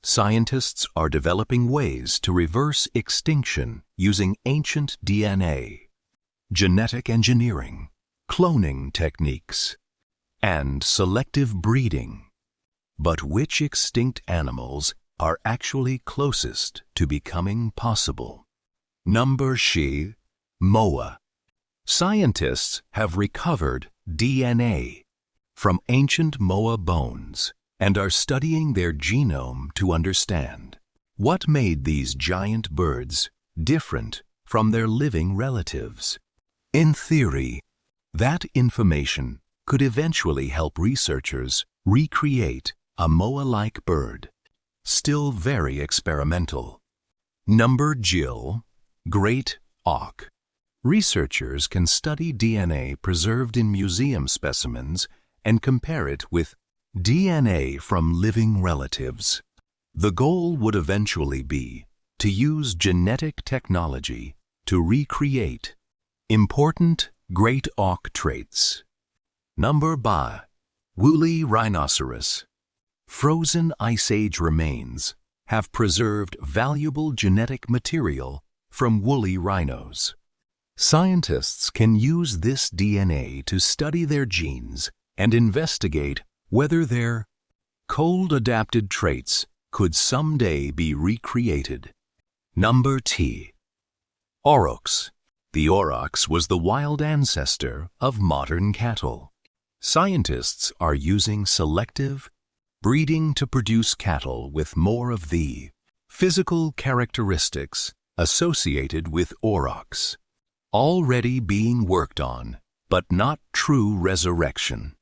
Scientists are developing ways to reverse extinction using ancient DNA, genetic engineering, cloning techniques, and selective breeding. But which extinct animals are actually closest to becoming possible? Number She, Moa. Scientists have recovered DNA from ancient Moa bones and are studying their genome to understand what made these giant birds different from their living relatives. In theory, that information could eventually help researchers recreate a Moa-like bird, still very experimental. Number Jill, Great Auk. Researchers can study DNA preserved in museum specimens and compare it with DNA from living relatives. The goal would eventually be to use genetic technology to recreate important Great Auk traits. Number B, Woolly Rhinoceros. Frozen Ice Age remains have preserved valuable genetic material from woolly rhinos. Scientists can use this DNA to study their genes and investigate whether their cold-adapted traits could someday be recreated. Number T, Aurochs. The aurochs was the wild ancestor of modern cattle. Scientists are using selective breeding to produce cattle with more of the physical characteristics associated with aurochs, already being worked on, but not true resurrection.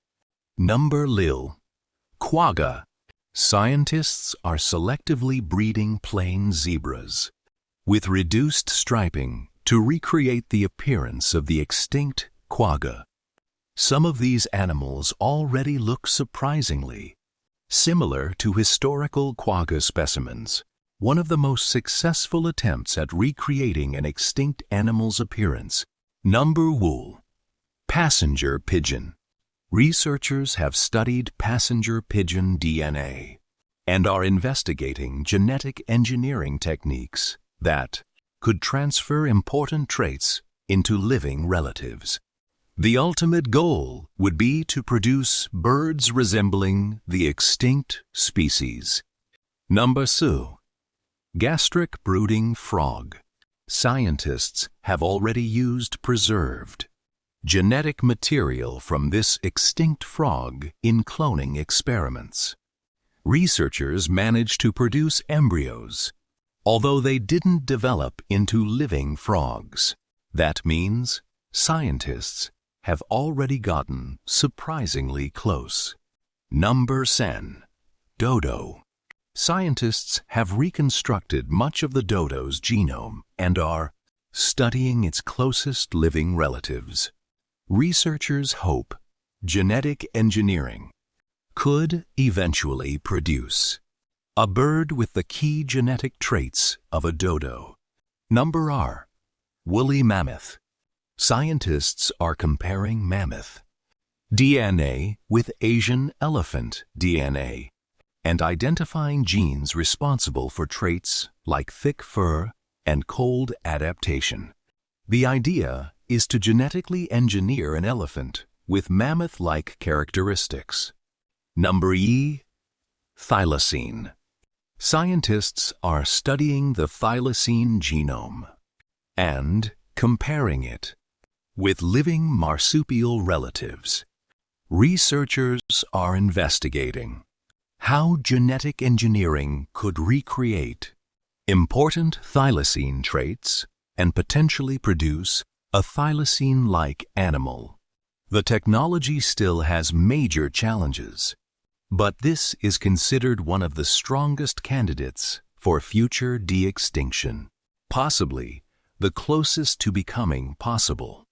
Number Lil, Quagga. Scientists are selectively breeding plain zebras with reduced striping to recreate the appearance of the extinct quagga. Some of these animals already look surprisingly similar to historical quagga specimens, one of the most successful attempts at recreating an extinct animal's appearance. Number Wool, Passenger Pigeon. Researchers have studied passenger pigeon DNA and are investigating genetic engineering techniques that could transfer important traits into living relatives. The ultimate goal would be to produce birds resembling the extinct species. Number Sue, Gastric Brooding Frog. Scientists have already used preserved genetic material from this extinct frog in cloning experiments. Researchers managed to produce embryos, although they didn't develop into living frogs. That means scientists have already gotten surprisingly close. Number Sen, Dodo. Scientists have reconstructed much of the dodo's genome and are studying its closest living relatives. Researchers hope genetic engineering could eventually produce a bird with the key genetic traits of a dodo. Number R, Woolly Mammoth. Scientists are comparing mammoth DNA with Asian elephant DNA and identifying genes responsible for traits like thick fur and cold adaptation. The idea is to genetically engineer an elephant with mammoth-like characteristics. Number E, Thylacine. Scientists are studying the thylacine genome and comparing it with living marsupial relatives. Researchers are investigating how genetic engineering could recreate important thylacine traits and potentially produce a thylacine-like animal. The technology still has major challenges, but this is considered one of the strongest candidates for future de-extinction, possibly the closest to becoming possible.